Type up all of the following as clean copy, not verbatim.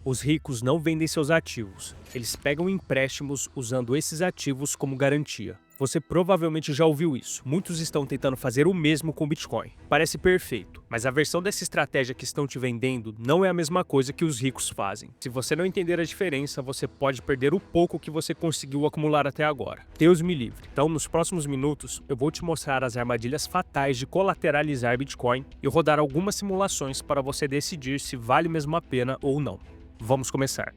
Os ricos não vendem seus ativos, eles pegam empréstimos usando esses ativos como garantia. Você provavelmente já ouviu isso. Muitos estão tentando fazer o mesmo com o Bitcoin. Parece perfeito, mas a versão dessa estratégia que estão te vendendo não é a mesma coisa que os ricos fazem. Se você não entender a diferença, você pode perder o pouco que você conseguiu acumular até agora. Deus me livre. Então, nos próximos minutos, eu vou te mostrar as armadilhas fatais de colateralizar Bitcoin e rodar algumas simulações para você decidir se vale mesmo a pena ou não. Vamos começar.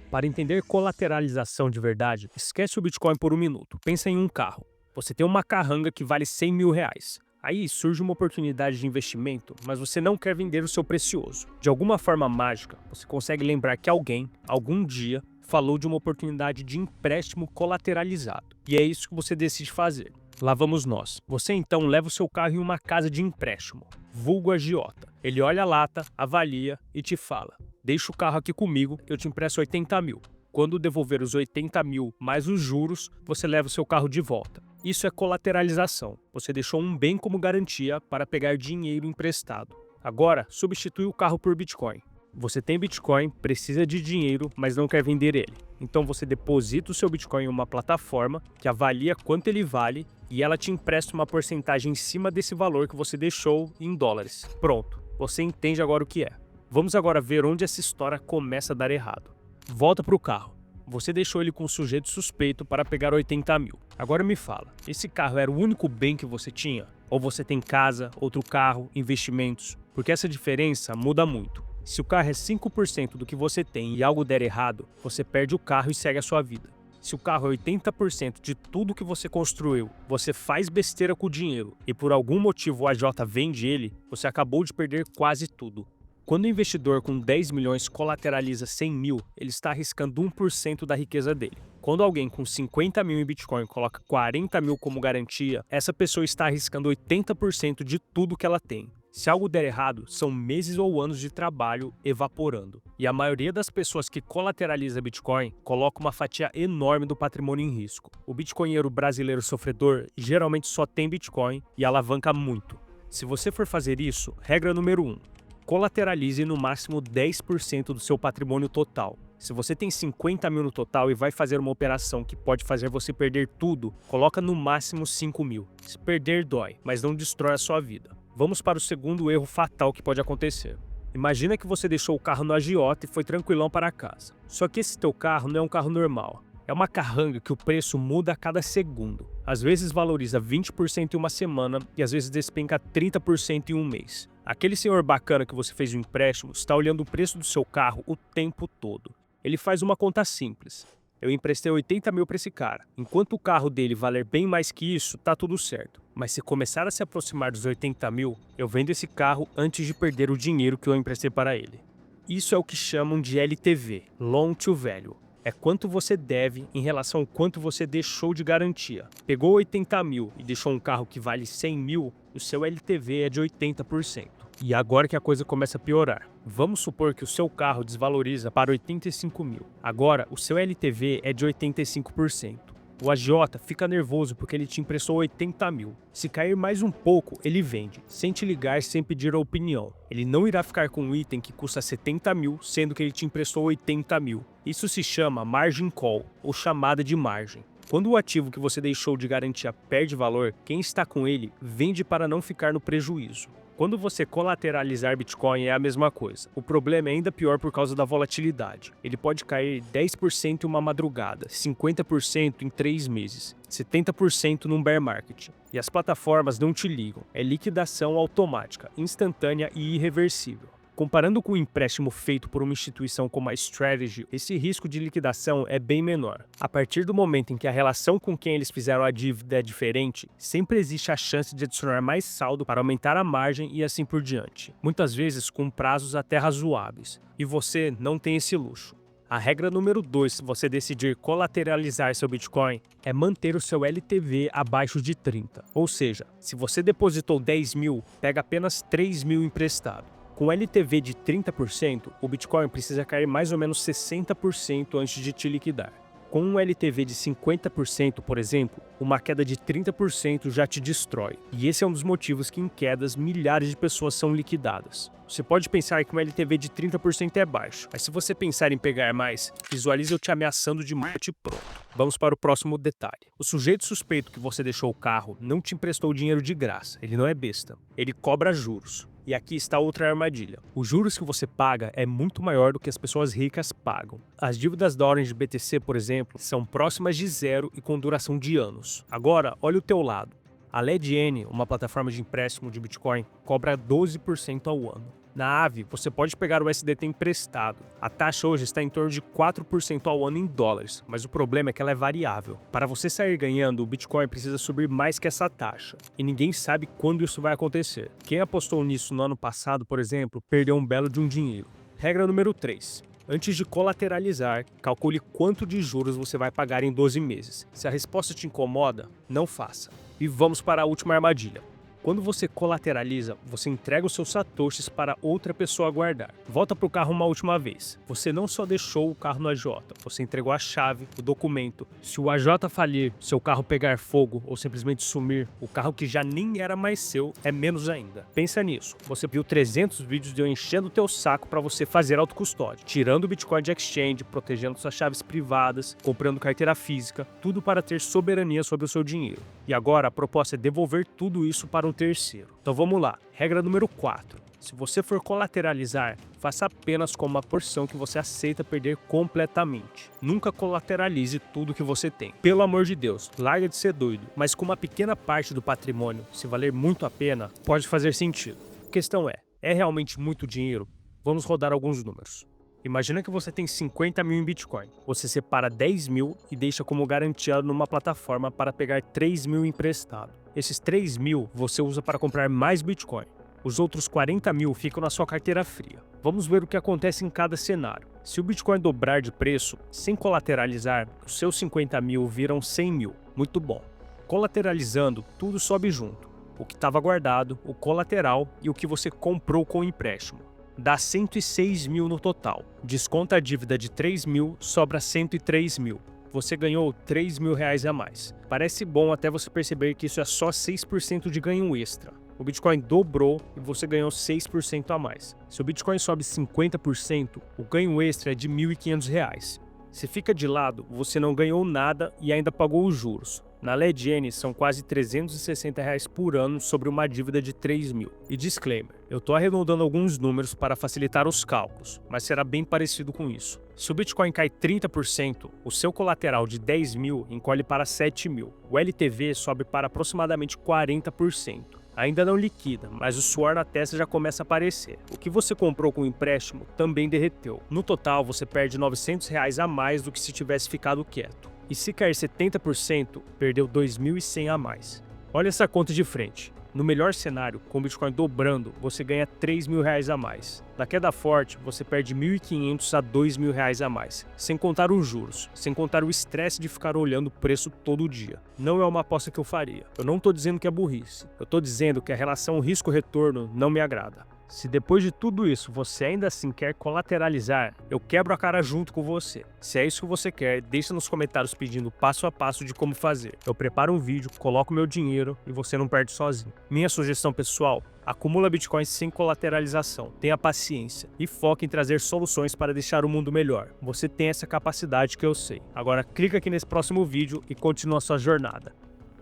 Para entender colateralização de verdade, esquece o Bitcoin por um minuto. Pensa em um carro. Você tem uma carranga que vale 100 mil reais. Aí surge uma oportunidade de investimento, mas você não quer vender o seu precioso. De alguma forma mágica, você consegue lembrar que alguém, algum dia, falou de uma oportunidade de empréstimo colateralizado. E é isso que você decide fazer. Lá vamos nós. Você então leva o seu carro em uma casa de empréstimo, vulgo agiota. Ele olha a lata, avalia e te fala: deixa o carro aqui comigo, eu te empresto 80 mil. Quando devolver os 80 mil mais os juros, você leva o seu carro de volta. Isso é colateralização. Você deixou um bem como garantia para pegar dinheiro emprestado. Agora, substitui o carro por Bitcoin. Você tem Bitcoin, precisa de dinheiro, mas não quer vender ele. Então você deposita o seu Bitcoin em uma plataforma que avalia quanto ele vale e ela te empresta uma porcentagem em cima desse valor que você deixou em dólares. Pronto, você entende agora o que é. Vamos agora ver onde essa história começa a dar errado. Volta para o carro. Você deixou ele com um sujeito suspeito para pegar 80 mil. Agora me fala, esse carro era o único bem que você tinha? Ou você tem casa, outro carro, investimentos? Porque essa diferença muda muito. Se o carro é 5% do que você tem e algo der errado, você perde o carro e segue a sua vida. Se o carro é 80% de tudo que você construiu, você faz besteira com o dinheiro e por algum motivo o AJ vende ele, você acabou de perder quase tudo. Quando o investidor com 10 milhões colateraliza 100 mil, ele está arriscando 1% da riqueza dele. Quando alguém com 50 mil em Bitcoin coloca 40 mil como garantia, essa pessoa está arriscando 80% de tudo que ela tem. Se algo der errado, são meses ou anos de trabalho evaporando. E a maioria das pessoas que colateraliza Bitcoin coloca uma fatia enorme do patrimônio em risco. O bitcoinheiro brasileiro sofredor geralmente só tem Bitcoin e alavanca muito. Se você for fazer isso, regra número 1. Colateralize no máximo 10% do seu patrimônio total. Se você tem 50 mil no total e vai fazer uma operação que pode fazer você perder tudo, coloca no máximo 5 mil. Se perder dói, mas não destrói a sua vida. Vamos para o segundo erro fatal que pode acontecer. Imagina que você deixou o carro no agiota e foi tranquilão para casa. Só que esse teu carro não é um carro normal. É uma carranga que o preço muda a cada segundo. Às vezes valoriza 20% em uma semana e às vezes despenca 30% em um mês. Aquele senhor bacana que você fez o empréstimo está olhando o preço do seu carro o tempo todo. Ele faz uma conta simples. Eu emprestei 80 mil para esse cara. Enquanto o carro dele valer bem mais que isso, tá tudo certo. Mas se começar a se aproximar dos 80 mil, eu vendo esse carro antes de perder o dinheiro que eu emprestei para ele. Isso é o que chamam de LTV, Loan to Value. É quanto você deve em relação ao quanto você deixou de garantia. Pegou 80 mil e deixou um carro que vale 100 mil, o seu LTV é de 80%. E agora que a coisa começa a piorar. Vamos supor que o seu carro desvaloriza para 85 mil. Agora, o seu LTV é de 85%. O agiota fica nervoso porque ele te emprestou 80 mil. Se cair mais um pouco, ele vende, sem te ligar, sem pedir a opinião. Ele não irá ficar com um item que custa 70 mil, sendo que ele te emprestou 80 mil. Isso se chama margin call, ou chamada de margem. Quando o ativo que você deixou de garantia perde valor, quem está com ele vende para não ficar no prejuízo. Quando você colateralizar Bitcoin é a mesma coisa. O problema é ainda pior por causa da volatilidade. Ele pode cair 10% em uma madrugada, 50% em 3 meses, 70% num bear market. E as plataformas não te ligam. É liquidação automática, instantânea e irreversível. Comparando com o empréstimo feito por uma instituição como a Strategy, esse risco de liquidação é bem menor. A partir do momento em que a relação com quem eles fizeram a dívida é diferente, sempre existe a chance de adicionar mais saldo para aumentar a margem e assim por diante. Muitas vezes com prazos até razoáveis. E você não tem esse luxo. A regra número 2, se você decidir colateralizar seu Bitcoin, é manter o seu LTV abaixo de 30. Ou seja, se você depositou 10 mil, pega apenas 3 mil emprestado. Com LTV de 30%, o Bitcoin precisa cair mais ou menos 60% antes de te liquidar. Com um LTV de 50%, por exemplo, uma queda de 30% já te destrói. E esse é um dos motivos que em quedas milhares de pessoas são liquidadas. Você pode pensar que um LTV de 30% é baixo, mas se você pensar em pegar mais, visualize eu te ameaçando de morte e pronto. Vamos para o próximo detalhe. O sujeito suspeito que você deixou o carro não te emprestou dinheiro de graça, ele não é besta. Ele cobra juros. E aqui está outra armadilha. Os juros que você paga é muito maior do que as pessoas ricas pagam. As dívidas da Orange BTC, por exemplo, são próximas de zero e com duração de anos. Agora, olha o teu lado. A Ledn, uma plataforma de empréstimo de Bitcoin, cobra 12% ao ano. Na Aave, você pode pegar o USDT emprestado. A taxa hoje está em torno de 4% ao ano em dólares, mas o problema é que ela é variável. Para você sair ganhando, o Bitcoin precisa subir mais que essa taxa. E ninguém sabe quando isso vai acontecer. Quem apostou nisso no ano passado, por exemplo, perdeu um belo de um dinheiro. Regra número 3. Antes de colateralizar, calcule quanto de juros você vai pagar em 12 meses. Se a resposta te incomoda, não faça. E vamos para a última armadilha. Quando você colateraliza, você entrega os seus satoshis para outra pessoa guardar. Volta para o carro uma última vez. Você não só deixou o carro no AJ, você entregou a chave, o documento. Se o AJ falir, seu carro pegar fogo ou simplesmente sumir, o carro que já nem era mais seu é menos ainda. Pensa nisso. Você viu 300 vídeos de eu enchendo o teu saco para você fazer autocustódia, tirando o Bitcoin de exchange, protegendo suas chaves privadas, comprando carteira física, tudo para ter soberania sobre o seu dinheiro. E agora a proposta é devolver tudo isso para um terceiro. Então vamos lá. Regra número 4. Se você for colateralizar, faça apenas com uma porção que você aceita perder completamente. Nunca colateralize tudo que você tem. Pelo amor de Deus, larga de ser doido. Mas com uma pequena parte do patrimônio, se valer muito a pena, pode fazer sentido. A questão é realmente muito dinheiro? Vamos rodar alguns números. Imagina que você tem 50 mil em Bitcoin. Você separa 10 mil e deixa como garantia numa plataforma para pegar 3 mil emprestado. Esses 3 mil você usa para comprar mais Bitcoin. Os outros 40 mil ficam na sua carteira fria. Vamos ver o que acontece em cada cenário. Se o Bitcoin dobrar de preço, sem colateralizar, os seus 50 mil viram 100 mil. Muito bom. Colateralizando, tudo sobe junto. O que estava guardado, o colateral e o que você comprou com o empréstimo. Dá 106 mil no total. Desconta a dívida de 3 mil, sobra 103 mil. Você ganhou 3 mil reais a mais. Parece bom até você perceber que isso é só 6% de ganho extra. O Bitcoin dobrou e você ganhou 6% a mais. Se o Bitcoin sobe 50%, o ganho extra é de R$ 1.500. Se fica de lado, você não ganhou nada e ainda pagou os juros. Na Ledn são quase R$ 360 por ano sobre uma dívida de 3 mil. E disclaimer, eu tô arredondando alguns números para facilitar os cálculos, mas será bem parecido com isso. Se o Bitcoin cai 30%, o seu colateral de 10 mil encolhe para 7 mil. O LTV sobe para aproximadamente 40%. Ainda não liquida, mas o suor na testa já começa a aparecer. O que você comprou com o empréstimo também derreteu. No total, você perde R$ 900 a mais do que se tivesse ficado quieto. E se cair 70%, perdeu 2.100 a mais. Olha essa conta de frente. No melhor cenário, com o Bitcoin dobrando, você ganha 3 mil reais a mais. Na queda forte, você perde 1.500 a 2 mil reais a mais, sem contar os juros, sem contar o estresse de ficar olhando o preço todo dia. Não é uma aposta que eu faria. Eu não estou dizendo que é burrice. Eu estou dizendo que a relação risco-retorno não me agrada. Se depois de tudo isso você ainda assim quer colateralizar, eu quebro a cara junto com você. Se é isso que você quer, deixa nos comentários pedindo passo a passo de como fazer. Eu preparo um vídeo, coloco meu dinheiro e você não perde sozinho. Minha sugestão pessoal, acumula bitcoins sem colateralização, tenha paciência e foque em trazer soluções para deixar o mundo melhor. Você tem essa capacidade que eu sei. Agora clica aqui nesse próximo vídeo e continua a sua jornada.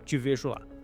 Te vejo lá.